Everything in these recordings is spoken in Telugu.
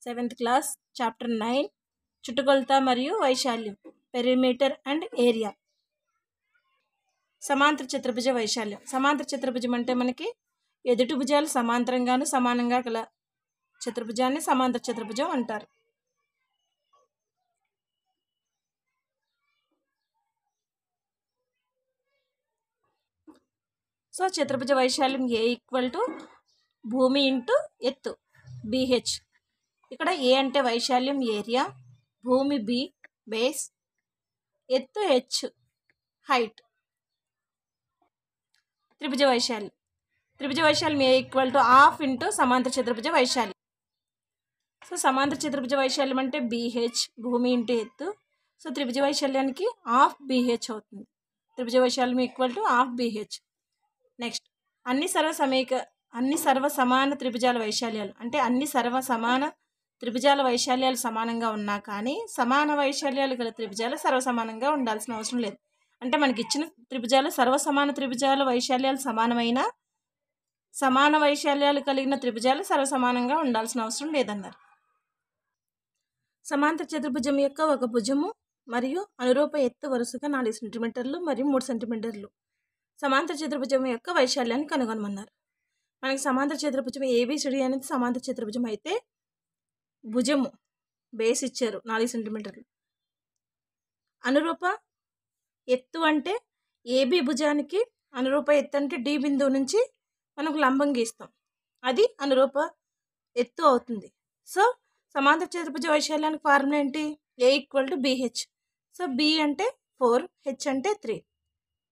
7th class chapter 9 చుట్టుకొలత మరియు వైశాల్యం పెరిమీటర్ అండ్ ఏరియా. సమాంతర చతుర్భుజ వైశాల్యం. సమాంతర చతుర్భుజం అంటే మనకి ఎదుటి భుజాలు సమాంతరంగాను సమానంగా గల చతుర్భుజాన్ని సమాంతర చతుర్భుజం అంటారు. సో చతుర్భుజ వైశాల్యం ఏ ఈక్వల్ టు భూమి ఇంటూ ఎత్తు బిహెచ్. ఇక్కడ ఏ అంటే వైశాల్యం ఏరియా, భూమి బి బేస్, ఎత్తు హెచ్ హైట్. త్రిభుజ వైశాల్యం. త్రిభుజ వైశాల్యం A equal to half into సమాంతర చతుర్భుజ వైశాల్యం. సో సమాంతర చతుర్భుజ వైశాల్యం అంటే బిహెచ్ భూమి ఇంటూ ఎత్తు. సో త్రిభుజ వైశాల్యానికి హాఫ్ బిహెచ్ అవుతుంది. త్రిభుజ వైశాల్యం equal to half BH. Next అన్ని సర్వ సమాన త్రిభుజాల వైశాల్యాలు అంటే అన్ని సర్వ సమాన త్రిభుజాల వైశాల్యాలు సమానంగా ఉన్నా కానీ సమాన వైశాల్యాలు గల త్రిభుజాలు సర్వసమానంగా ఉండాల్సిన అవసరం లేదు. అంటే మనకి ఇచ్చిన త్రిభుజాలు సర్వసమాన త్రిభుజాల వైశాల్యాలు సమానమైన సమాన వైశాల్యాలు కలిగిన త్రిభుజాలు సర్వసమానంగా ఉండాల్సిన అవసరం లేదన్నారు. సమాంతర చతుర్భుజం యొక్క ఒక భుజము మరియు అనురూప ఎత్తు వరుసగా 4 సెంటీమీటర్లు మరియు 3 సెంటీమీటర్లు. సమాంతర చతుర్భుజం యొక్క వైశాల్యాన్ని కనుగొనమన్నారు. మనకి సమాంతర చతుర్భుజం ఏబిసిడి అనేది సమాంతర చతుర్భుజం అయితే భుజము బేస్ ఇచ్చారు 4 సెంటీమీటర్లు. అనురూప ఎత్తు అంటే ఏబి భుజానికి అనురూప ఎత్తు అంటే డి బిందువు నుంచి మనకు లంబం గీస్తాం, అది అనురూప ఎత్తు అవుతుంది. సో సమాంతర చతుర్భుజ వైశాల్యానికి ఫార్ములా ఏంటి? ఏ equal to BH. So B అంటే 4, హెచ్ అంటే 3,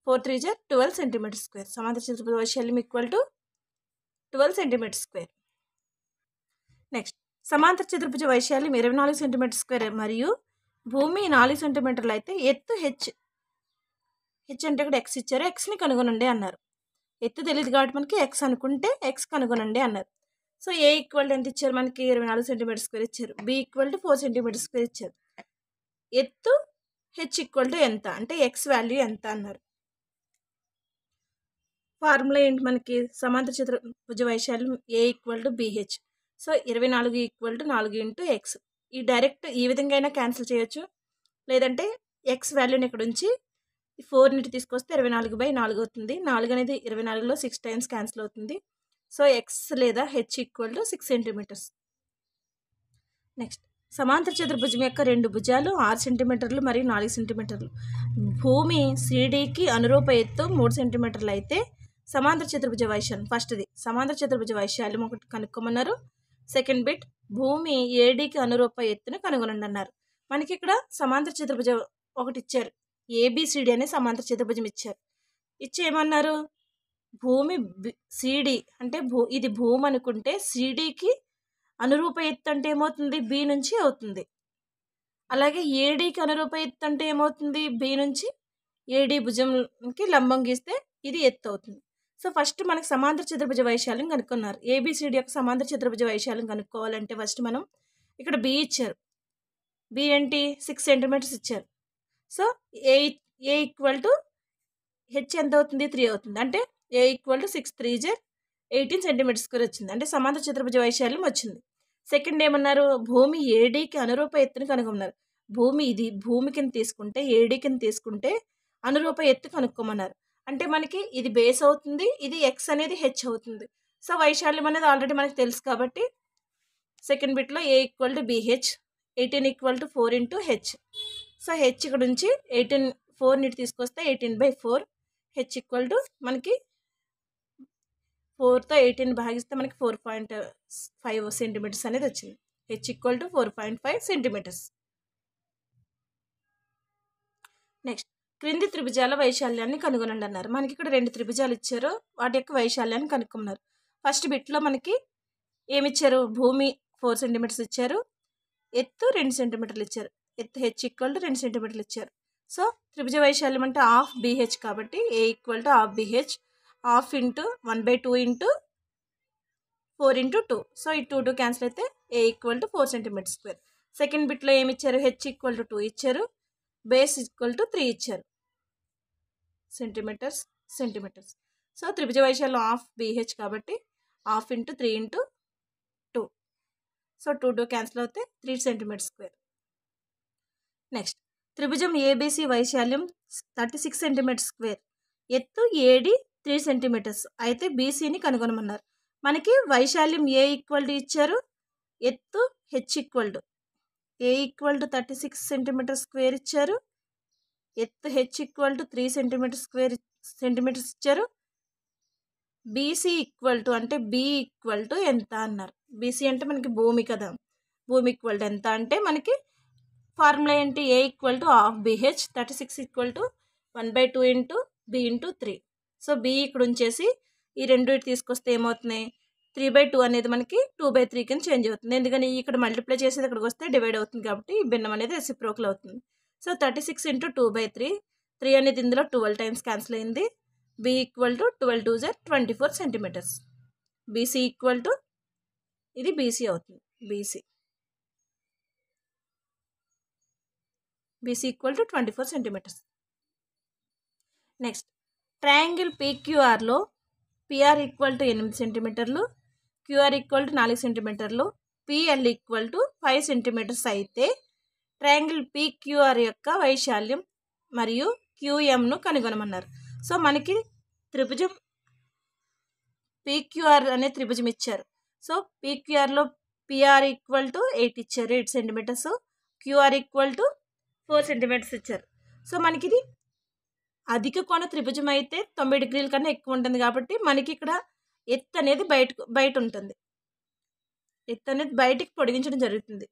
4 3 జా 12 సెంటీమీటర్ స్క్వేర్. సమాంతర చతుర్భుజ వైశాల్యం equal to 12 centimetre square. Next సమాంతర చతుర్భుజ వైశాల్యం 24 సెంటీమీటర్ స్క్వేర్ మరియు భూమి 4 సెంటీమీటర్లు అయితే ఎత్తు హెచ్ అంటే ఇక్కడ ఎక్స్ ఇచ్చారు, ఎక్స్ని కనుగొనండి అన్నారు. ఎత్తు తెలియదు కాబట్టి మనకి ఎక్స్ అనుకుంటే ఎక్స్ కనుగొనండి అన్నారు. సో ఏ ఈక్వల్ ఎంత ఇచ్చారు? మనకి 24 సెంటీమీటర్ స్క్వేర్ ఇచ్చారు. B equal to 4 centimetre square ఇచ్చారు. ఎత్తు హెచ్ ఈక్వల్ టు ఎంత అంటే ఎక్స్ వాల్యూ ఎంత అన్నారు. ఫార్ములా ఏంటి మనకి? సమాంతర చతుర్భుజ వైశాల్యం A equal to BH. So 24 equal to 4 into X. ఈ డైరెక్ట్ ఈ విధంగా అయినా క్యాన్సిల్ చేయొచ్చు, లేదంటే ఎక్స్ వాల్యూని ఇక్కడ ఉంచి 4 తీసుకొస్తే 24/4 అవుతుంది. 4 అనేది 24లో 6 టైమ్స్ క్యాన్సిల్ అవుతుంది. సో ఎక్స్ లేదా h equal to 6 centimetres. Next సమాంతర చతుర్భుజం యొక్క 2 భుజాలు 6 సెంటీమీటర్లు మరియు 4 సెంటీమీటర్లు. భూమి సిడికి అనురూప ఎత్తు 3 సెంటీమీటర్లు అయితే సమాంతర చతుర్భుజ వైశాల్యం ఫస్ట్ది సమాంతర చతుర్భుజ వైశాల్యం ఒకటి కనుక్కోమన్నారు. సెకండ్ బిట్ భూమి ఏడికి అనురూప ఎత్తును కనుగొనండి అన్నారు. మనకి ఇక్కడ సమాంతర చతుర్భుజం ఒకటి ఇచ్చారు, ఏబిసిడి అనే సమాంతర చతుర్భుజం ఇచ్చారు. ఇచ్చి ఏమన్నారు? భూమి సిడి అంటే ఇది భూమి అనుకుంటే సిడికి అనురూప ఎత్తు అంటే ఏమవుతుంది? బి నుంచి అవుతుంది. అలాగే ఏడికి అనురూప ఎత్తు అంటే ఏమవుతుంది? బి నుంచి ఏడి భుజంకి లంబం గీస్తే ఇది ఎత్తు అవుతుంది. సో ఫస్ట్ మనకి సమాంతర చతుర్భుజ వైశాల్యం కనుక్కున్నారు. ఏబిసిడి యొక్క సమాంతర చతుర్భుజ వైశాల్యం కనుక్కోవాలంటే ఫస్ట్ మనం ఇక్కడ బి ఇచ్చారు, బి ఏంటి 6 సెంటీమీటర్స్ ఇచ్చారు. So A equal to H ఎంత అవుతుంది? 3 అవుతుంది. అంటే ఏ ఈక్వల్ టు 6 3 జా 18 సెంటీమీటర్ స్క్వేర్ వచ్చింది. అంటే సమాంతర చతుర్భుజ వైశాల్యం వచ్చింది. సెకండ్ ఏమన్నారు? భూమి ఏడికి అనురూప ఎత్తుని కనుగొన్నారు. భూమి ఇది భూమి కింద తీసుకుంటే ఏడి కింద తీసుకుంటే అనురూప ఎత్తు కనుక్కోమన్నారు. అంటే మనకి ఇది బేస్ అవుతుంది, ఇది ఎక్స్ అనేది హెచ్ అవుతుంది. సో వైశాల్యం అనేది ఆల్రెడీ మనకి తెలుసు కాబట్టి సెకండ్ బిట్లో A equal to BH, 18 equal to 4 into H. So H ఇక్కడ నుంచి 4 తీసుకొస్తే 18/4, హెచ్ ఈక్వల్ టు మనకి 4తో 18 భాగిస్తే మనకి 4.5 సెంటీమీటర్స్ అనేది వచ్చింది. H equal to 4.5 centimetres. Next క్రింది త్రిభుజాల వైశాల్యాన్ని కనుగొనండి అన్నారు. మనకి ఇక్కడ 2 త్రిభుజాలు ఇచ్చారు, వాటి యొక్క వైశాల్యాన్ని కనుక్కున్నారు. ఫస్ట్ బిట్లో మనకి ఏమిచ్చారు? భూమి 4 సెంటీమీటర్స్ ఇచ్చారు, ఎత్తు 2 సెంటీమీటర్లు ఇచ్చారు. ఎత్తు హెచ్ ఈక్వల్ టు 2 సెంటీమీటర్లు ఇచ్చారు. సో త్రిభుజ వైశాల్యం అంటే హాఫ్ బిహెచ్ కాబట్టి A equal to half BH, half into 1/2 into 4 into 2. So ఈ 2 క్యాన్సిల్ అయితే A equal to 4 centimetre square. Second బిట్లో ఏమి ఇచ్చారు? హెచ్ ఈక్వల్ టు 2 ఇచ్చారు, బేస్ ఈక్వల్ టు 3 ఇచ్చారు సెంటీమీటర్స్. సో త్రిభుజ వైశాల్యం హాఫ్ బిహెచ్ కాబట్టి half into 3 into 2. So 2 cancel అవుతే 3 సెంటీమీటర్ స్క్వేర్. నెక్స్ట్ త్రిభుజం ఏబిసి వైశాల్యం 36 సెంటీమీటర్ స్క్వేర్, ఎత్తు ఏడి 3 సెంటీమీటర్స్. అయితే బీసీని కనుగొనమన్నారు. మనకి వైశాల్యం ఏ ఈక్వల్ టు ఇచ్చారు, ఎత్తు h equal to a equal to 36 centimetre square ఇచ్చారు, ఎత్తు హెచ్ ఈక్వల్ టు 3 సెంటీమీటర్స్ ఇచ్చారు. బీసీ ఈక్వల్ టు అంటే బి ఈక్వల్ టు ఎంత అన్నారు. బీసీ అంటే మనకి భూమి కదా, భూమి ఈక్వల్ టు ఎంత అంటే మనకి ఫార్ములా ఏంటి, ఏ equal to half BH, 36 equal to 1/2 into B into 3. So B ఇక్కడ ఉంచేసి ఈ రెండు తీసుకొస్తే ఏమవుతున్నాయి, 3/2 అనేది మనకి 2/3 కింద చేంజ్ అవుతుంది. ఎందుకని ఇక్కడ మల్టిప్లై చేసేది ఇక్కడికి వస్తే డివైడ్ అవుతుంది కాబట్టి ఈ భిన్నం అనేది రెసిప్రోకల్ అవుతుంది. సో 36 ఇంటూ 2/3, 3 అనేది ఇందులో 12 టైమ్స్ క్యాన్సిల్ అయింది. B equal to 12 2 = 24 centimetres. BC equal to ఇది బీసీ అవుతుంది. BC equal to 24 centimetres. Next triangle పీక్యూఆర్లో పిఆర్ ఈక్వల్ టు 8 సెంటీమీటర్లు, క్యూఆర్ ఈక్వల్ టు 4 సెంటీమీటర్లు, పిఎల్ ఈక్వల్ టు 5 సెంటీమీటర్స్ అయితే ట్రయాంగిల్ పీక్యూఆర్ యొక్క వైశాల్యం మరియు క్యూఎంను కనుగొనమన్నారు. సో మనకి త్రిభుజం పీక్యూఆర్ అనే త్రిభుజం ఇచ్చారు. సో పీక్యూఆర్లో పిఆర్ ఈక్వల్ టు 8 ఇచ్చారు, 8 centimetres, QR equal to 4 centimetres ఇచ్చారు. సో మనకి ఇది అధిక కోణ త్రిభుజం అయితే 90 డిగ్రీల కన్నా ఎక్కువ ఉంటుంది కాబట్టి మనకి ఇక్కడ ఎత్తు అనేది బయట ఉంటుంది, ఎత్తు అనేది బయటికి పొడిగించడం జరుగుతుంది.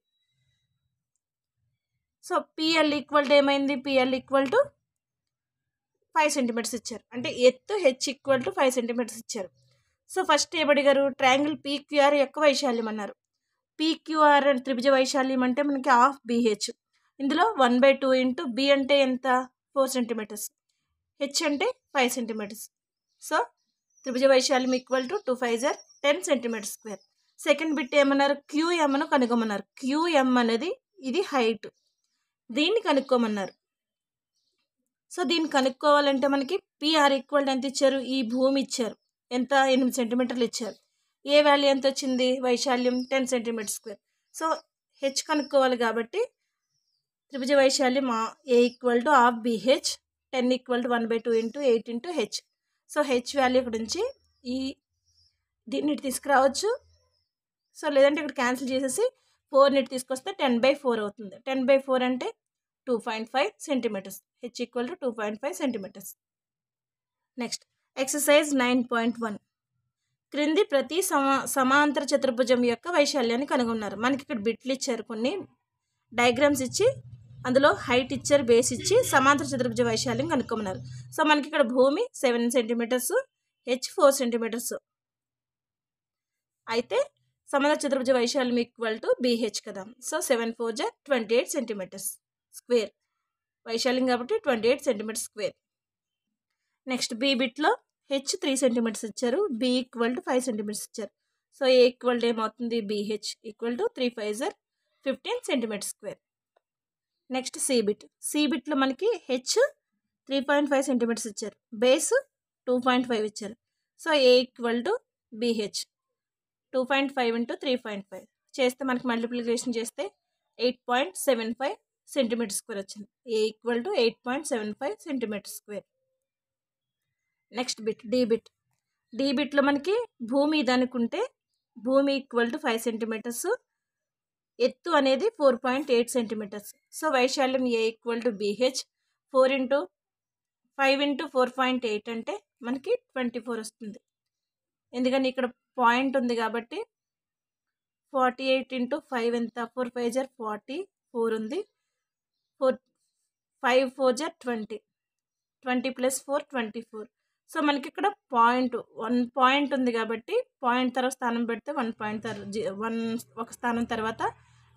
సో పిఎల్ ఈక్వల్ టు ఏమైంది, పిఎల్ ఈక్వల్ టు 5 సెంటీమీటర్స్ ఇచ్చారు, అంటే ఎత్తు హెచ్ ఈక్వల్ టు 5 సెంటీమీటర్స్ ఇచ్చారు. సో ఫస్ట్ ఏమడిగారు, ట్రయాంగిల్ పీక్యూఆర్ యొక్క వైశాల్యం అన్నారు. పీక్యూఆర్ త్రిభుజ వైశాల్యం అంటే మనకి హాఫ్ బిహెచ్, ఇందులో 1/2 ఇంటూ బి అంటే ఎంత 4 సెంటీమీటర్స్, హెచ్ అంటే 5 సెంటీమీటర్స్. సో త్రిభుజ వైశాల్యం equal to 2 5 = 10 centimetre square. Second bit ఏమన్నారు, క్యూఎంను కనుక్కోమన్నారు. క్యూఎం అనేది ఇది హైట్, దీన్ని కనుక్కోమన్నారు. సో దీన్ని కనుక్కోవాలంటే మనకి పిఆర్ ఈక్వల్ ఎంత ఇచ్చారు, ఈ భూమి ఇచ్చారు ఎంత 8 సెంటీమీటర్లు ఇచ్చారు. ఏ వాల్యూ ఎంత వచ్చింది, వైశాల్యం 10 సెంటీమీటర్ స్క్వేర్. సో హెచ్ కనుక్కోవాలి కాబట్టి త్రిభుజ వైశాల్యం A equal to half BH, 10 equal to 1/2 into 8 into H. So H value ఇక్కడ నుంచి దీన్ని తీసుకురావచ్చు. సో లేదంటే ఇక్కడ క్యాన్సిల్ చేసేసి 4 తీసుకొస్తే 10/4 అవుతుంది. 10/4 అంటే 2.5 centimetres, h equal to 2.5 centimetres. Next exercise 9.1, క్రింది ప్రతి సమాంతర చతుర్భుజం యొక్క వైశాల్యాన్ని కనుగొన్నారు. మనకి ఇక్కడ బిట్లు ఇచ్చారు, కొన్ని డయాగ్రామ్స్ ఇచ్చి అందులో హైట్ ఇచ్చారు, బేస్ ఇచ్చి సమాంతర చతుర్భుజ వైశాల్యం కనుక్కోమన్నారు. సో మనకి ఇక్కడ భూమి 7 సెంటీమీటర్స్, హెచ్ 4 సెంటీమీటర్స్ అయితే సమాంతర చతుర్భుజ వైశాల్యం ఈక్వల్ టు బిహెచ్ కదా. సో 7 4 = 28 సెంటీమీటర్స్ స్క్వేర్, వైశాల్యం కాబట్టి 28 సెంటీమీటర్ స్క్వేర్. నెక్స్ట్ బి బిట్లో హెచ్ 3 సెంటీమీటర్స్ ఇచ్చారు, బి ఈక్వల్ టు 5 సెంటీమీటర్స్ ఇచ్చారు. సో ఏ ఈక్వల్ టు ఏమవుతుంది, BH equal to 3 5 = 15 centimetre square. Next C బిట్లో మనకి హెచ్ 3.5 సెంటీమీటర్స్ ఇచ్చారు, బేస్ 2.5 ఇచ్చారు. So A equal to BH 2.5 into 3.5 చేస్తే మనకి మల్టిప్లికేషన్ చేస్తే 8.75 సెంటీమీటర్ స్క్వేర్ వచ్చింది. A equal to 8.75 centimetre square. Next bit D బిట్లో మనకి భూమి ఇది అనుకుంటే భూమి ఈక్వల్ టు 5 సెంటీమీటర్స్, ఎత్తు అనేది 4.8 సెంటీమీటర్స్. సో వైశాల్యం A equal to BH 4 into 5 into 4.8 అంటే మనకి 24 వస్తుంది. ఎందుకని ఇక్కడ పాయింట్ ఉంది కాబట్టి 48 ఇంటూ 5 ఎంత, 4 5 = 44 ఉంది, 5 4 = 20, 20 + 4 24. సో మనకి ఇక్కడ 1 పాయింట్ ఉంది కాబట్టి పాయింట్ తర్వాత స్థానం పెడితే 1 పాయింట్ 1 ఒక స్థానం తర్వాత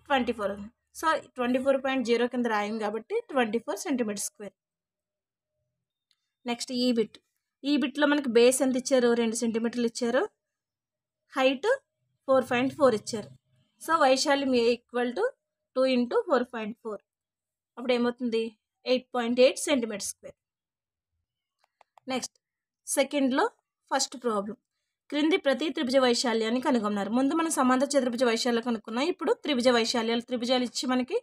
24 ఉంది. సో 24.0 కింద రాయం కాబట్టి 24 సెంటీమీటర్ స్క్వేర్. నెక్స్ట్ ఈ బిట్లో మనకి బేస్ ఎంత ఇచ్చారు, 2 సెంటీమీటర్లు ఇచ్చారు, హైట్ 4.4 ఇచ్చారు. సో వైశాల్యం ఏ ఈక్వల్ టు 2 ఇంటూ 4.4 అప్పుడు ఏమవుతుంది 8.8 సెంటీమీటర్ స్క్వేర్. నెక్స్ట్ సెకండ్లో ఫస్ట్ ప్రాబ్లం, క్రింది ప్రతి త్రిభుజ వైశాల్యాన్ని కనుగొన్నారు. ముందు మనం సమాంతర చతుర్భుజ వైశాల్యాలు కనుక్కున్నాం. ఇప్పుడు త్రిభుజ వైశాల్యాలు, త్రిభుజాలు ఇచ్చి మనకి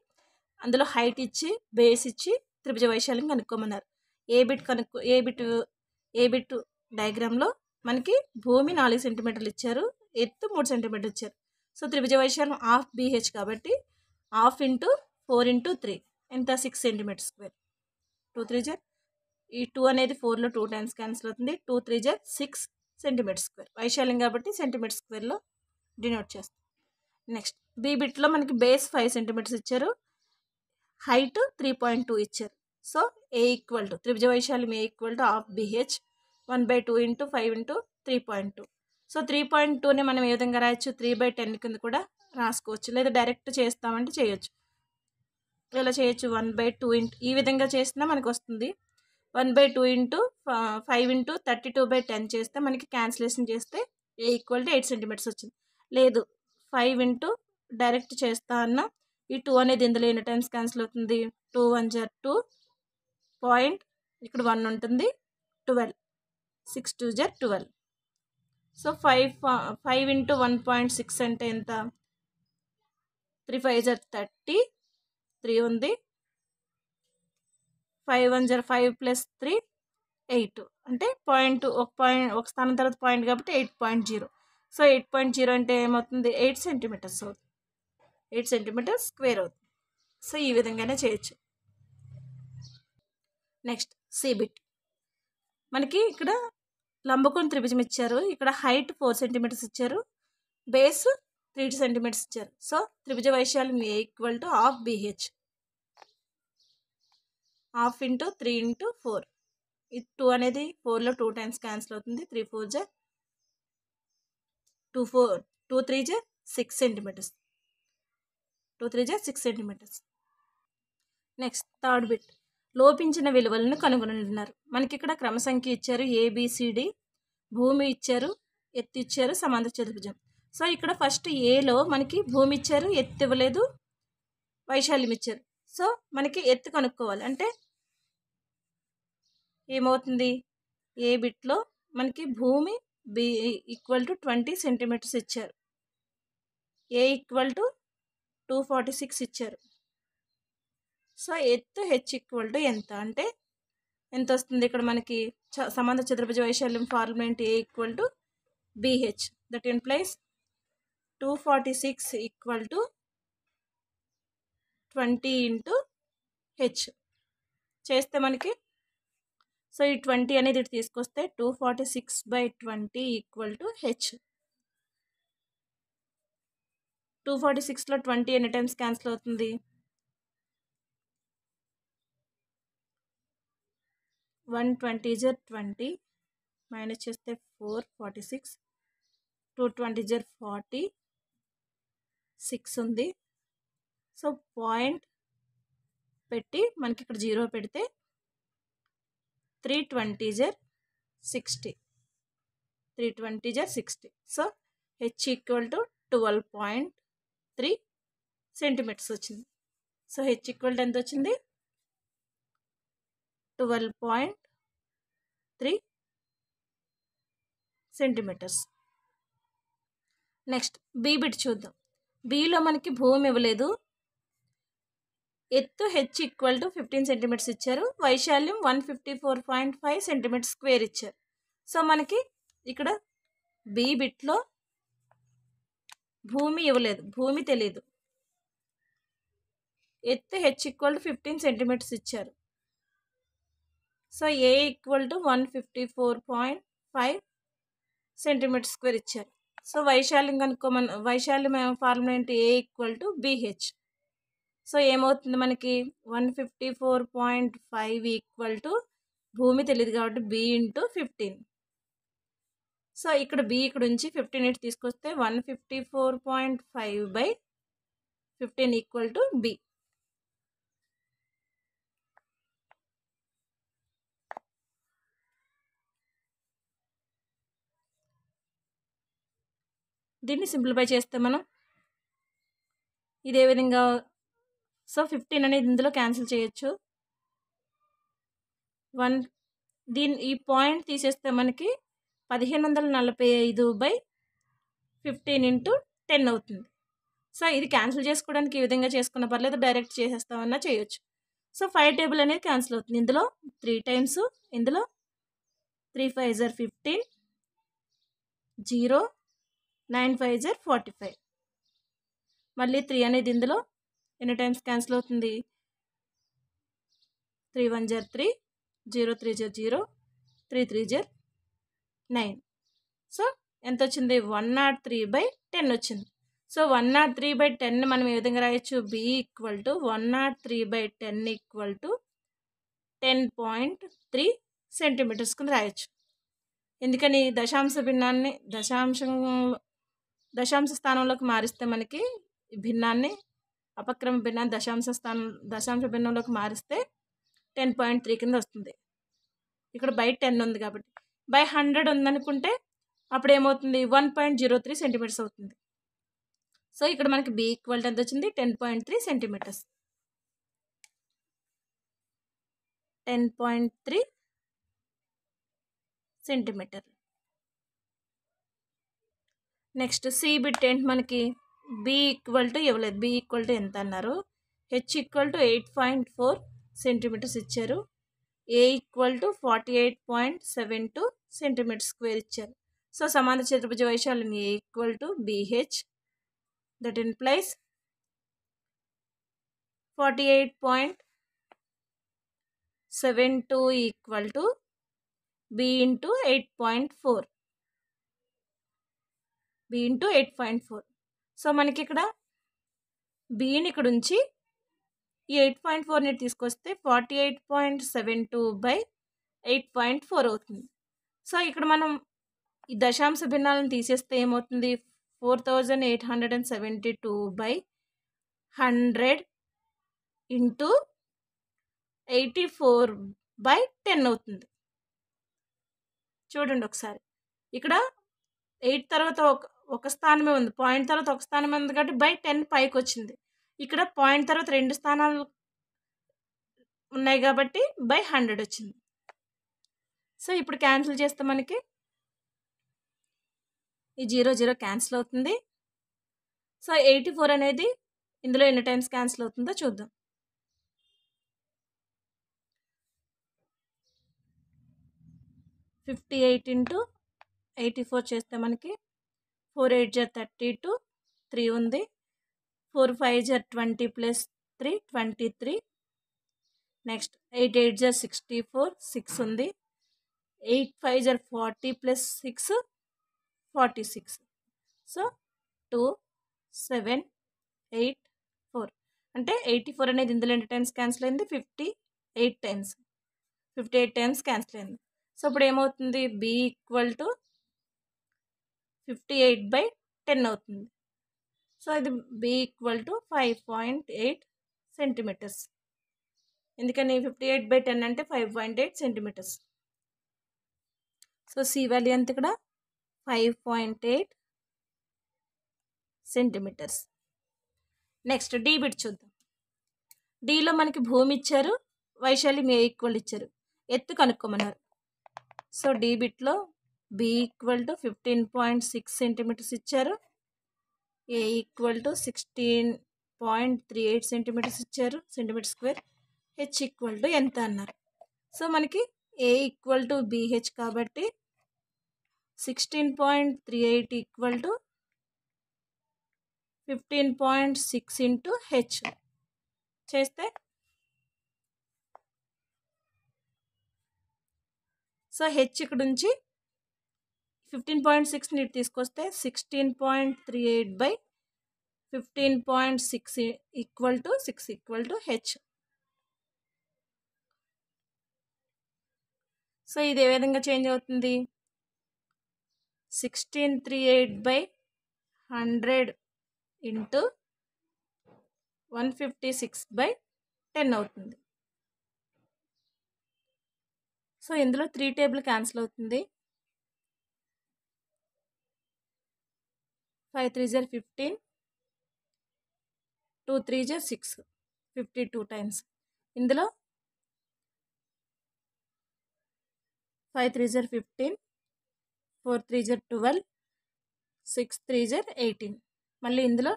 అందులో హైట్ ఇచ్చి బేస్ ఇచ్చి త్రిభుజ వైశాల్యం కనుక్కోమన్నారు. ఏ బిట్ డయాగ్రామ్లో మనకి భూమి 4 సెంటీమీటర్లు ఇచ్చారు, ఎత్తు 3 సెంటీమీటర్లు ఇచ్చారు. సో త్రిభుజ వైశాల్యం హాఫ్ BH కాబట్టి హాఫ్ ఇంటూ 4 ఇంటూ 3 ఎంత 6 సెంటీమీటర్ స్క్వేర్. 2 3 జర్ ఈ 2 అనేది 4లో 2 టైమ్స్ క్యాన్సిల్ అవుతుంది. 2 3 జర్ 6 సెంటీమీటర్ స్క్వేర్. వైశాల్యం కాబట్టి సెంటీమీటర్ స్క్వేర్లో డినోట్ చేస్తాం. నెక్స్ట్ బి బిట్లో మనకి బేస్ 5 సెంటీమీటర్స్ ఇచ్చారు, హైట్ 3.2 ఇచ్చారు. సో ఏ ఈక్వల్ టు త్రిభుజ వైశాల్యం A equal to half BH 1/2 into 5 into 3.2. So 3.2ని మనం ఏ విధంగా రాయొచ్చు, 3/10 కింద కూడా రాసుకోవచ్చు, లేదా డైరెక్ట్ చేస్తామంటే చేయొచ్చు. ఇలా చేయొచ్చు 1/2 ఇంటూ ఈ విధంగా చేసినా మనకు వస్తుంది. 1/2 ఇంటూ 5 ఇంటూ 32/10 చేస్తే మనకి క్యాన్సిలేషన్ చేస్తే ఏ ఈక్వల్ టు 8 సెంటీమీటర్స్ వచ్చింది. లేదు 5 ఇంటూ డైరెక్ట్ చేస్తా అన్న ఈ 2 అనేది ఇందులో ఎన్ని టైమ్స్ క్యాన్సిల్ అవుతుంది, 2 1 జర్ 2 పాయింట్ ఇక్కడ 1 ఉంటుంది 12, 6 2 జర్ 12. సో 5 ఇంటూ 1.6 అంటే ఎంత, 3 5 జర్ 30, 3 ఉంది, 5 1 జర్ 5 ప్లస్ 3 8 అంటే ఒక స్థానం తర్వాత పాయింట్ కాబట్టి 8.0. సో 8.0 అంటే ఏమవుతుంది, 8 సెంటీమీటర్స్ అవుతుంది, 8 సెంటీమీటర్స్ స్క్వేర్ అవుతుంది. సో ఈ విధంగానే చేయొచ్చు. నెక్స్ట్ సిబిట్ మనకి ఇక్కడ లంబకోణ త్రిభుజం ఇచ్చారు, ఇక్కడ హైట్ 4 సెంటీమీటర్స్ ఇచ్చారు, బేస్ 3 సెంటీమీటర్స్ ఇచ్చారు. సో త్రిభుజ వైశాల్యం A equal to half BH, half into 3 into 4. ఈ 2 అనేది 4లో 2 టైమ్స్ క్యాన్సిల్ అవుతుంది, 3 4 జర్ 2 3 జర్ 6 సెంటీమీటర్స్, 2 3 జర్ 6 సెంటీమీటర్స్. నెక్స్ట్ థర్డ్ బిట్ లోపించిన విలువలను కనుగొనున్నారు. మనకి ఇక్కడ క్రమ సంఖ్య ఇచ్చారు, ABCD, భూమి ఇచ్చారు, ఎత్తు ఇచ్చారు, సమాంతర చతుర్భుజం. సో ఇక్కడ ఫస్ట్ ఏలో మనకి భూమి ఇచ్చారు, ఎత్తు ఇవ్వలేదు, వైశాల్యం ఇచ్చారు. సో మనకి ఎత్తు కనుక్కోవాలి అంటే ఏమవుతుంది, ఏ బిట్లో మనకి భూమి B ఈక్వల్ టు 20 సెంటీమీటర్స్ ఇచ్చారు, ఏ ఈక్వల్ టు 246 ఇచ్చారు. సో ఎత్తు H ఈక్వల్ టు ఎంత అంటే ఎంత వస్తుంది, ఇక్కడ మనకి సమాంతర చతుర్భుజ వైశాల్యం ఫార్ములా ఏంటి, ఏ equal to BH, that implies 246 equal to 20 into H చేస్తే మనకి సో ఈ 20 అనేది ఇటు తీసుకొస్తే 246/20 ఈక్వల్ టు H. 246లో 20 ఎన్ని టైమ్స్ క్యాన్సిల్ అవుతుంది, 1 20 జర్ 20 మైనస్ చేస్తే 4 46, 2 20 జర్ 40, 6 ఉంది. సో పాయింట్ పెట్టి మనకి ఇక్కడ 0 పెడితే 3 20 జర్ 60, 320 జర్ 60. So H equal to 12.3 centimetres వచ్చింది. సో H ఈక్వల్ టు ఎంత వచ్చింది, 12.3 సెంటీమీటర్స్. నెక్స్ట్ బి బిట్ చూద్దాం. బిలో మనకి భూమి ఇవ్వలేదు, ఎత్తు H ఈక్వల్ టు 15 సెంటీమీటర్స్ ఇచ్చారు, వైశాల్యం 154.5 సెంటీమీటర్ స్క్వేర్ ఇచ్చారు. సో మనకి ఇక్కడ బి బిట్లో భూమి ఇవ్వలేదు, భూమి తెలియదు, ఎత్తు H ఈక్వల్ టు 15 సెంటీమీటర్స్ ఇచ్చారు. So A equal to 154.5 centimetre square ఇచ్చారు. సో వైశాల్యం వైశాల్యం ఫార్ములా ఏంటి, ఏ ఈక్వల్ టు BH. సో ఏమవుతుంది మనకి 154.5 ఈక్వల్ టు భూమి తెలియదు కాబట్టి B ఇంటూ 15. సో ఇక్కడ B ఇక్కడ నుంచి 15 ఇటు తీసుకొస్తే 154.5/15 ఈక్వల్ టు B. దీన్ని సింప్లిఫై చేస్తే మనం ఇదే విధంగా సో 15 అనేది ఇందులో క్యాన్సిల్ చేయొచ్చు, ఈ పాయింట్ తీసేస్తే మనకి 1545/15 ఇంటూ 10 అవుతుంది. సో ఇది క్యాన్సిల్ చేసుకోవడానికి ఈ విధంగా చేసుకున్న పర్లేదు, డైరెక్ట్ చేసేస్తామన్నా చేయొచ్చు. సో 5 టేబుల్ అనేది క్యాన్సిల్ అవుతుంది. ఇందులో 3 టైమ్స్, ఇందులో 3 5s are 15, 0, 9 5s are 45. మళ్ళీ 3 అనేది ఇందులో ఎన్ని టైమ్స్ క్యాన్సిల్ అవుతుంది? 3 1s are 3, 0 3s are 0, 3 3s are 9. So ఎంత వచ్చింది? 103/10 వచ్చింది. సో 103/10 మనం ఏ విధంగా రాయొచ్చు? B = 103/10 = 10.3 సెంటీమీటర్స్ కింద రాయొచ్చు. ఎందుకని? దశాంశ భిన్నాన్ని దశాంశ స్థానంలోకి మారిస్తే మనకి భిన్నాన్ని, అపక్రమ భిన్నాన్ని దశాంశ భిన్నంలోకి మారిస్తే 10.3 కింద వస్తుంది. ఇక్కడ బై 10 ఉంది కాబట్టి. బై 100 ఉందనుకుంటే అప్పుడు ఏమవుతుంది? 1.03 సెంటీమీటర్స్ అవుతుంది. సో ఇక్కడ మనకి B = ఎంత వచ్చింది? 10.3 centimetres. 10.3 centimetre. Next C bit ఏంటి మనకి? B = ఇవ్వలేదు. B = ఎంత అన్నారు? H = 8.4 సెంటీమీటర్స్ ఇచ్చారు. A = 48.72 సెంటీమీటర్ స్క్వేర్ ఇచ్చారు. సో సమాంతర చతుర్భుజ వైశాల్యం A = BH, that implies 48.72 = B into 8.4. B into 8.4. So మనకి ఇక్కడ Bని ఇక్కడ ఉంచి ఈ 8.4ని తీసుకొస్తే 48.72/8.4 అవుతుంది. సో ఇక్కడ మనం ఈ దశాంశ భిన్నాలను తీసేస్తే ఏమవుతుంది? 4872/100 ఇంటూ 84/10 అవుతుంది. చూడండి ఒకసారి. ఇక్కడ 8 తర్వాత ఒక స్థానమే ఉంది, పాయింట్ తర్వాత ఒక స్థానమే ఉంది కాబట్టి బై 10 పైకి వచ్చింది. ఇక్కడ పాయింట్ తర్వాత 2 స్థానాలు ఉన్నాయి కాబట్టి బై 100 వచ్చింది. సో ఇప్పుడు క్యాన్సిల్ చేస్తే మనకి ఈ 0 0 క్యాన్సిల్ అవుతుంది. సో 84 అనేది ఇందులో ఎన్ని టైమ్స్ క్యాన్సిల్ అవుతుందో చూద్దాం. 58 ఇంటూ 84 చేస్తే మనకి 4 8s are 32, 3 ఉంది. 4 5s are 20 + 3 23. Next 8 8s are 64, 6 ఉంది. 8 5s are 40 + 6 46. సో 2 7 8 4 అంటే 84 అనేది ఇందులో ఎన్ని టైమ్స్ క్యాన్సిల్ అయింది? 58 టైమ్స్. 58 టైమ్స్ క్యాన్సిల్ అయింది. సో ఇప్పుడు ఏమవుతుంది? B = 58/10 అవుతుంది. సో ఇది B = 5.8 సెంటీమీటర్స్. ఎందుకని? 58/10 అంటే 5.8 సెంటీమీటర్స్. సో C వాల్యూ ఎంత ఇక్కడ? 5.8 సెంటీమీటర్స్. నెక్స్ట్ D బిట్ చూద్దాం. Dలో మనకి భూమి ఇచ్చారు, వైశాల్యం A = ఇచ్చారు, ఎత్తు కనుక్కోమన్నారు. సో D బిట్లో B = 15.6 సెంటీమీటర్స్ ఇచ్చారు. A = 16.38 సెంటీమీటర్స్ ఇచ్చారు, సెంటీమీటర్ స్క్వేర్. H = ఎంత అన్నారు? సో మనకి A = BH కాబట్టి 16.38 = 15.6 ఇంటూ H చేస్తే సో H ఇక్కడ నుంచి 15.6ని తీసుకొస్తే 16.38/15.6 = 6 = H. సో ఇది ఏ విధంగా చేంజ్ అవుతుంది? 1638/100 ఇంటూ 156/10 అవుతుంది. సో ఇందులో 3 టేబుల్ క్యాన్సిల్ అవుతుంది. 5 3s are 15, 2 3s are 6, 52 times. ఇందులో 5 3s are 15, 4 3 జర్ 12, 6 3 జర్ 18. మళ్ళీ ఇందులో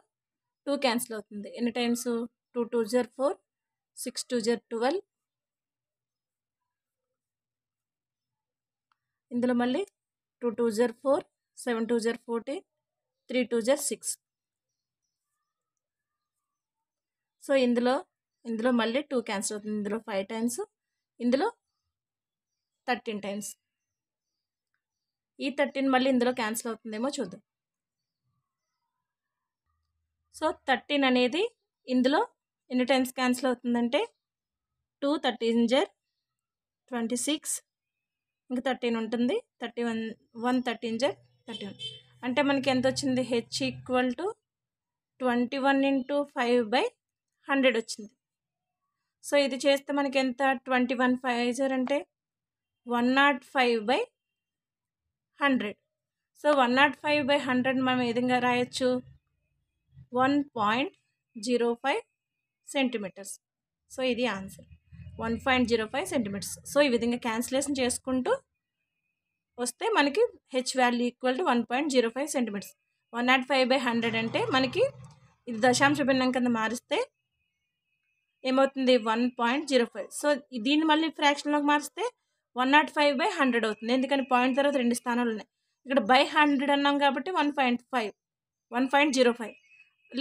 2 క్యాన్సిల్ అవుతుంది. ఎన్ని టైమ్స్? 2 2 జర్ 4, 6 2 జర్ 12. ఇందులో మళ్ళీ 2 2 జర్ 4, 7 2 జర్ 14, 3 2 జర్ 6. సో ఇందులో మళ్ళీ 2 క్యాన్సిల్ అవుతుంది. ఇందులో 5 టైమ్స్, ఇందులో 13 టైమ్స్. ఈ 13 మళ్ళీ ఇందులో క్యాన్సిల్ అవుతుందేమో చూద్దాం. సో 13 అనేది ఇందులో ఎన్ని టైమ్స్ క్యాన్సిల్ అవుతుందంటే 2 13 జర్ 26, ఇంకా 13 ఉంటుంది, 31 1 13 జర్ 31. అంటే మనకి ఎంత వచ్చింది? హెచ్ ఈక్వల్ టు 21 × 5/100 వచ్చింది. సో ఇది చేస్తే మనకి ఎంత? 21 5 జర్ అంటే 105/100. సో 105/100 మనం ఏ విధంగా రాయొచ్చు? 1.05 సెంటీమీటర్స్. సో ఇది ఆన్సర్, 1.05 సెంటీమీటర్స్. సో ఈ విధంగా క్యాన్సిలేషన్ చేసుకుంటూ వస్తే మనకి h value equal to 1.05 centimetres. 105/100 అంటే మనకి ఇది దశాంశ భిన్నం కింద మారిస్తే ఏమవుతుంది? 1.05. సో దీన్ని మళ్ళీ ఫ్రాక్షన్లోకి మారిస్తే 105/100 అవుతుంది. ఎందుకని పాయింట్ తర్వాత 2 స్థానాలు ఉన్నాయి. ఇక్కడ బై 100 అన్నాం కాబట్టి 1.05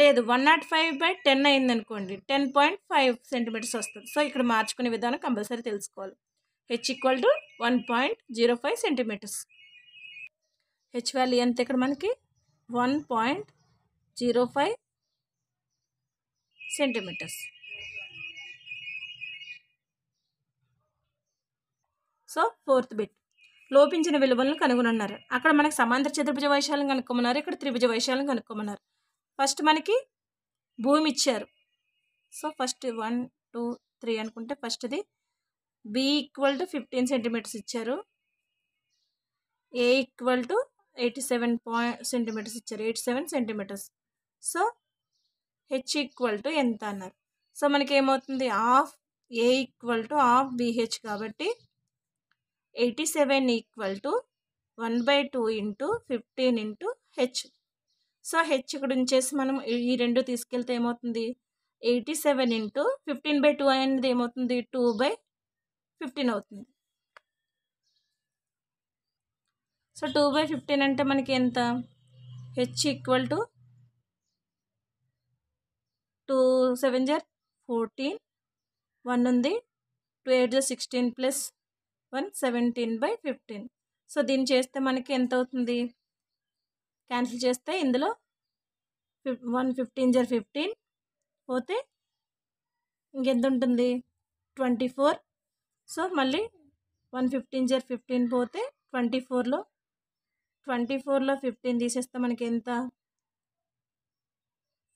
లేదు, 105/10 అయింది అనుకోండి, 10.5 సెంటీమీటర్స్ వస్తుంది. సో ఇక్కడ మార్చుకునే విధానం కంపల్సరీ తెలుసుకోవాలి. H equal to 1.05 centimetres. H value ఎంత ఇక్కడ మనకి? 1.05 సెంటీమీటర్స్. సో 4th బిట్, లోపించిన విలువలను కనుగొనన్నారు. అక్కడ మనకి సమాంతర చతుర్భుజ వైశాల్యం కనుక్కోమన్నారు, ఇక్కడ త్రిభుజ వైశాల్యం కనుక్కోమన్నారు. ఫస్ట్ మనకి భూమి ఇచ్చారు. సో ఫస్ట్ 1 2 3 అనుకుంటే ఫస్ట్ది బి ఈక్వల్ టు 15 సెంటీమీటర్స్ ఇచ్చారు, ఏ ఈక్వల్ టు 87 సెంటీమీటర్స్ ఇచ్చారు, 87 centimetres. So h equal to ఎంత అన్నారు. సో మనకి ఏమవుతుంది? Half a equal to half BH కాబట్టి 87 equal to 1/2 × 15 × h. So H ఇక్కడ ఉంచేసి మనం ఈ రెండు తీసుకెళ్తే ఏమవుతుంది? 87 × 15/2 అనేది ఏమవుతుంది? 2/15 అవుతుంది. సో 2/15 అంటే మనకి ఎంత? హెచ్ ఈక్వల్ టు 2 7 జర్ 14, 1 ఉంది, 2 8 జర్ 16 ప్లస్ 1 17/15. సో దీన్ని చేస్తే మనకి ఎంత అవుతుంది? క్యాన్సిల్ చేస్తే ఇందులో 1 15 జర్ 15 పోతే ఇంకెంత ఉంటుంది? 24. సో మళ్ళీ 1 15 జర్ 15 పోతే 24లో 15 తీసేస్తే మనకి ఎంత?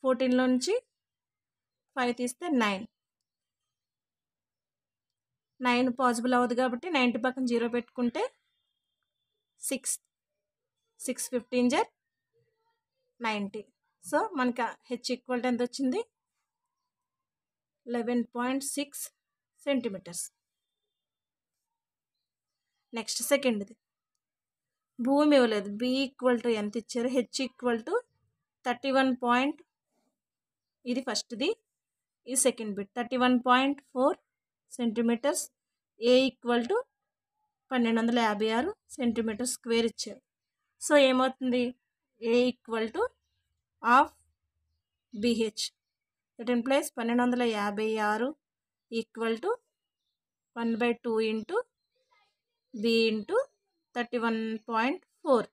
14లో నుంచి 5 తీస్తే 9 పాసిబుల్ అవ్వదు కాబట్టి 90 పక్కన 0 పెట్టుకుంటే 6 15 జర్ 90. సో మనకి హెచ్ ఈక్వల్ టు ఎంత వచ్చింది? 11.6 సెంటీమీటర్స్. నెక్స్ట్ సెకండ్ది భూమి ఇవ్వలేదు, బి ఈక్వల్ టు ఎంత ఇచ్చారు? H equal to 31. ఇది ఫస్ట్ది, ఇది second bit 31.4 centimetres. A equal to 1256 centimetre square ఇచ్చారు. సో ఏమవుతుంది? A equal to half BH. That implies 1256 equal to 1/2 × B × 31.4.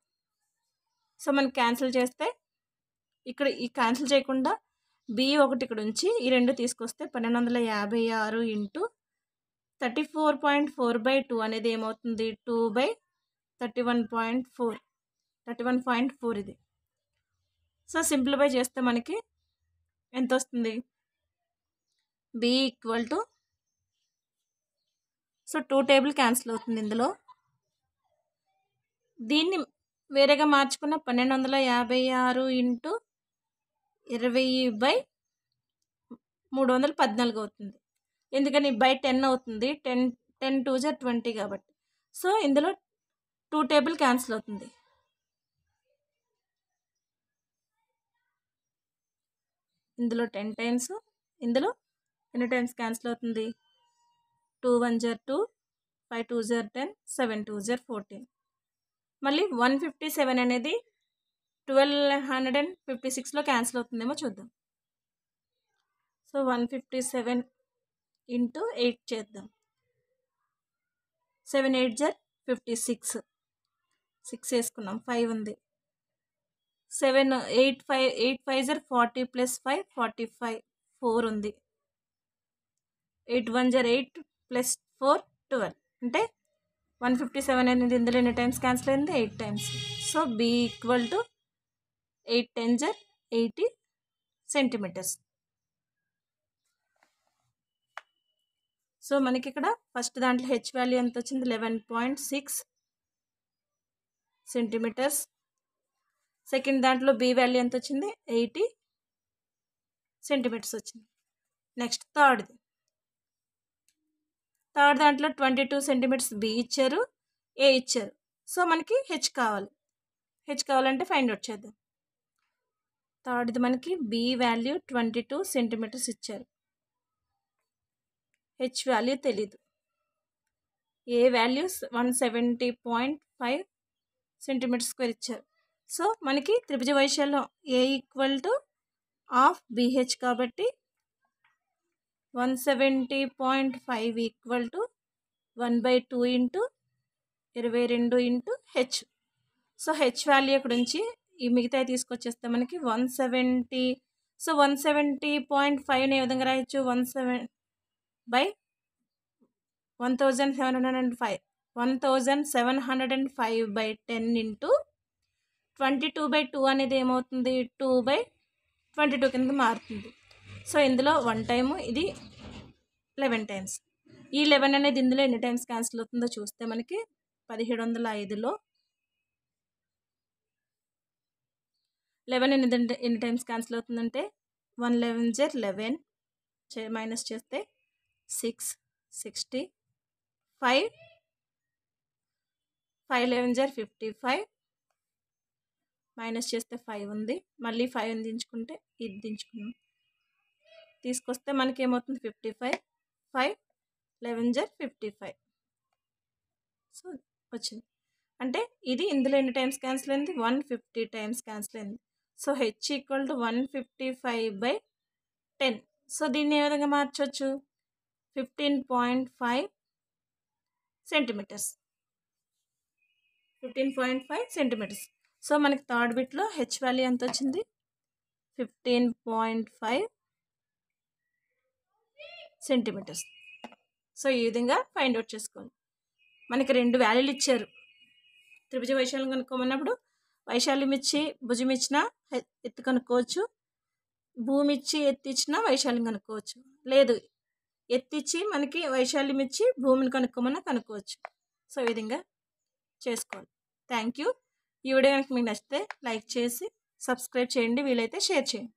So మనం క్యాన్సిల్ చేస్తే ఇక్కడ ఈ క్యాన్సిల్ చేయకుండా బి ఒకటి ఇక్కడ ఉంచి ఈ రెండు తీసుకొస్తే 1256 × 34.4/2 అనేది ఏమవుతుంది? 2/31.4, 31.4 ఇది. సో సింప్లిఫై చేస్తే మనకి ఎంత వస్తుంది? B equal to, so 2 table cancel అవుతుంది ఇందులో. దీన్ని వేరేగా మార్చుకున్న 1256 × 20/314 అవుతుంది. ఎందుకని? బై 10 అవుతుంది, 10 2 జర్ 20 కాబట్టి. సో ఇందులో 2 టేబుల్ క్యాన్సిల్ అవుతుంది. ఇందులో 10 టైమ్స్, ఇందులో ఎన్ని టైమ్స్ క్యాన్సిల్ అవుతుంది? 2 1 జర్ 2, 5 2 జర్ 10, 7 2 జర్ 14. మళ్ళీ 157 అనేది 1256లో క్యాన్సిల్ అవుతుందేమో చూద్దాం. సో 157 ఇంటూ 8 చేద్దాం. 7 8 జర్ 56, 6 వేసుకున్నాం, 5 ఉంది. 7 8 5 జర్ 40 ప్లస్ 5 45, 4 ఉంది. 8 1 జర్ 8 ప్లస్ 4 12. అంటే 157 అనేది ఇందులో ఎన్ని టైమ్స్ క్యాన్సిల్ అయింది? 8 times. So b equal to 8 10 జర్ 80 సెంటీమీటర్స్. సో మనకి ఇక్కడ ఫస్ట్ దాంట్లో హెచ్ వాల్యూ ఎంత వచ్చింది? 11.6 సెంటీమీటర్స్. సెకండ్ దాంట్లో బి వాల్యూ ఎంత వచ్చింది? 80 సెంటీమీటర్స్ వచ్చింది. నెక్స్ట్ థర్డ్ దాంట్లో 22 సెంటీమీటర్స్ బి ఇచ్చారు, ఏ ఇచ్చారు. సో మనకి హెచ్ కావాలంటే ఫైండ్ అవుట్ చేద్దాం. థర్డ్ది మనకి బి వాల్యూ 22 సెంటీమీటర్స్ ఇచ్చారు, హెచ్ వాల్యూ తెలీదు. ఏ వాల్యూ 170.5 సెంటీమీటర్ స్క్వేర్ ఇచ్చారు. సో మనకి త్రిభుజ వైశాల్యం A equal to half BH కాబట్టి 170.5 equal to 1/2 into 22 into H. So H value ఇక్కడ నుంచి ఈ మిగతా తీసుకొచ్చేస్తే మనకి 170. సో 170.5ని ఏ విధంగా రాయొచ్చు? 1705 1705/10 ఇంటూ 22/2 అనేది ఏమవుతుంది? 2/22 కింద మారుతుంది. సో ఇందులో 1 టైము, ఇది 11 టైమ్స్. ఈ 11 అనేది ఇందులో ఎన్ని టైమ్స్ క్యాన్సిల్ అవుతుందో చూస్తే మనకి 1705లో 11 ఎన్ని టైమ్స్ క్యాన్సిల్ అవుతుందంటే 1 11 జర్ 11 మైనస్ చేస్తే 6 60, 5 11 జర్ 55 మైనస్ చేస్తే 5 ఉంది. మళ్ళీ 5 దించుకుంటే ఇది దించుకున్నాం, తీసుకొస్తే మనకి ఏమవుతుంది? 55, 5 11 జర్ 55. సో వచ్చింది. అంటే ఇది ఇందులో ఎన్ని టైమ్స్ క్యాన్సిల్ అయింది? 150 టైమ్స్ క్యాన్సిల్ అయింది. So h equal to 155/10. So దీన్ని ఏ విధంగా మార్చవచ్చు? 15.5 సెంటీమీటర్స్. 15.5 సెంటీమీటర్స్. సో మనకి థర్డ్ బిట్లో హెచ్ వాల్యూ ఎంత వచ్చింది? 15.5 సెంటీమీటర్స్. సో ఈ విధంగా ఫైండ్ అవుట్ చేసుకోవాలి. మనకి 2 వాల్యూలు ఇచ్చారు. త్రిభుజ వైశాల్యం కనుక్కోమన్నప్పుడు వైశాల్యం ఇచ్చి భుజం ఇచ్చినా ఎత్తు కనుక్కోవచ్చు, భూమి ఇచ్చి ఎత్తి ఇచ్చినా వైశాల్యం కనుక్కోవచ్చు. లేదు, ఎత్తిచ్చి మనకి వైశాల్యం ఇచ్చి భూమిని కనుక్కోమన్నా కనుక్కోవచ్చు. సో ఈ విధంగా చేసుకోవాలి. Thank you. ఈ వీడియో కనుక మీకు నచ్చితే లైక్ చేసి సబ్స్క్రైబ్ చేయండి, వీలైతే షేర్ చేయండి.